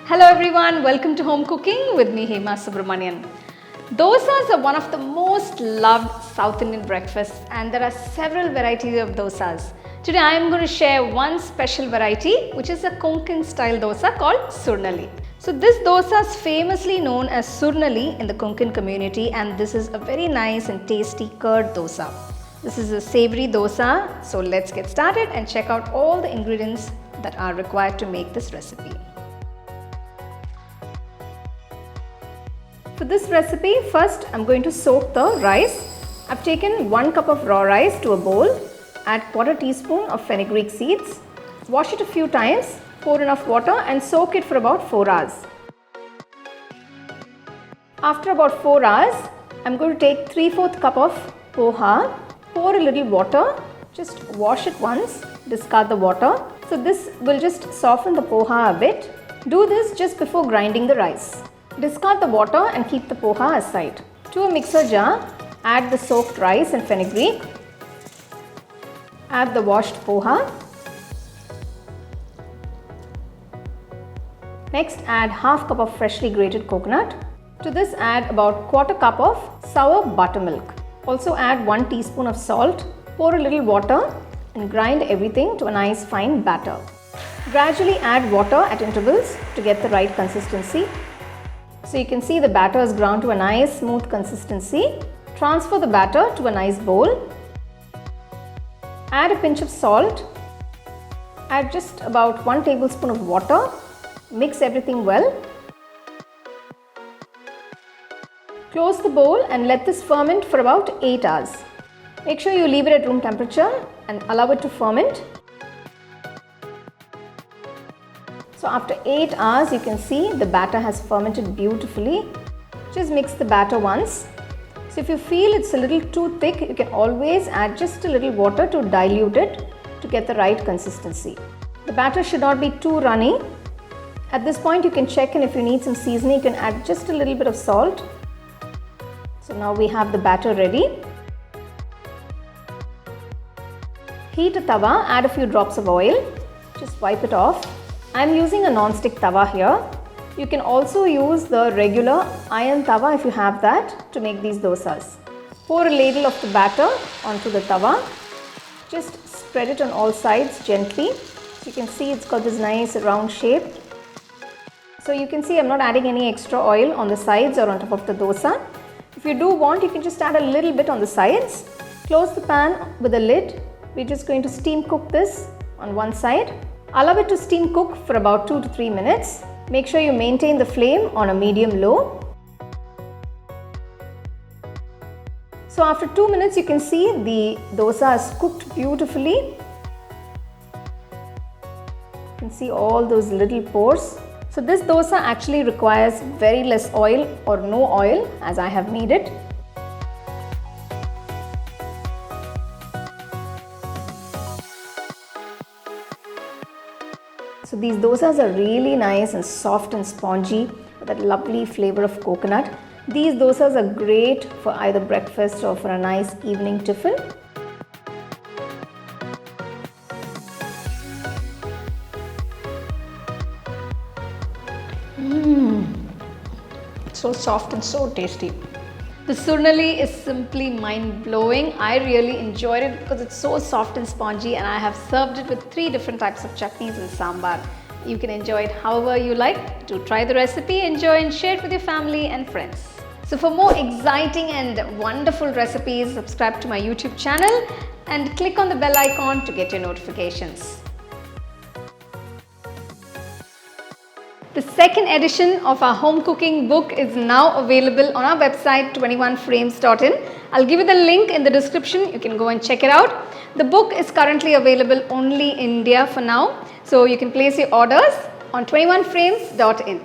Hello everyone, welcome to Home Cooking with me Hema Subramanian. Dosas are one of the most loved South Indian breakfasts and there are several varieties of dosas. Today I am going to share one special variety which is a Konkan style dosa called Surnali. So this dosa is famously known as Surnali in the Konkan community and this is a very nice and tasty curd dosa. This is a savory dosa, so let's get started and check out all the ingredients that are required to make this recipe. For this recipe, first I'm going to soak the rice. I've taken 1 cup of raw rice to a bowl, add 1/4 teaspoon of fenugreek seeds, wash it a few times, pour enough water and soak it for about 4 hours. After about 4 hours, I'm going to take 3/4 cup of poha, pour a little water, just wash it once, discard the water. So this will just soften the poha a bit. Do this just before grinding the rice. Discard the water and keep the poha aside. To a mixer jar, add the soaked rice and fenugreek. Add the washed poha. Next, add half cup of freshly grated coconut. To this, add about 1/4 cup of sour buttermilk. Also add 1 teaspoon of salt. Pour a little water and grind everything to a nice fine batter. Gradually add water at intervals to get the right consistency. So you can see the batter is ground to a nice smooth consistency. Transfer the batter to a nice bowl. Add a pinch of salt. Add just about 1 tablespoon of water. Mix everything well. Close the bowl and let this ferment for about 8 hours. Make sure you leave it at room temperature and allow it to ferment. So after 8 hours, you can see the batter has fermented beautifully. Just mix the batter once. So if you feel it's a little too thick, you can always add just a little water to dilute it to get the right consistency. The batter should not be too runny. At this point, you can check in if you need some seasoning, you can add just a little bit of salt. So now we have the batter ready. Heat a tawa, add a few drops of oil. Just wipe it off. I'm using a non-stick tawa here. You can also use the regular iron tawa if you have that to make these dosas. Pour a ladle of the batter onto the tawa. Just spread it on all sides gently. So you can see it's got this nice round shape. So you can see I'm not adding any extra oil on the sides or on top of the dosa. If you do want, you can just add a little bit on the sides. Close the pan with a lid. We're just going to steam cook this on one side. Allow it to steam cook for about 2 to 3 minutes. Make sure you maintain the flame on a medium-low. So after 2 minutes, you can see the dosa is cooked beautifully. You can see all those little pores. So this dosa actually requires very less oil or no oil as I have made it. So these dosas are really nice and soft and spongy with that lovely flavor of coconut. These dosas are great for either breakfast or for a nice evening tiffin. So soft and so tasty. The Surnali is simply mind-blowing. I really enjoyed it because it's so soft and spongy and I have served it with 3 different types of chutneys and sambar. You can enjoy it however you like. Do try the recipe, enjoy and share it with your family and friends. So for more exciting and wonderful recipes, subscribe to my YouTube channel and click on the bell icon to get your notifications. The second edition of our home cooking book is now available on our website 21frames.in. I'll give you the link in the description. You can go and check it out. The book is currently available only in India for now. So you can place your orders on 21frames.in.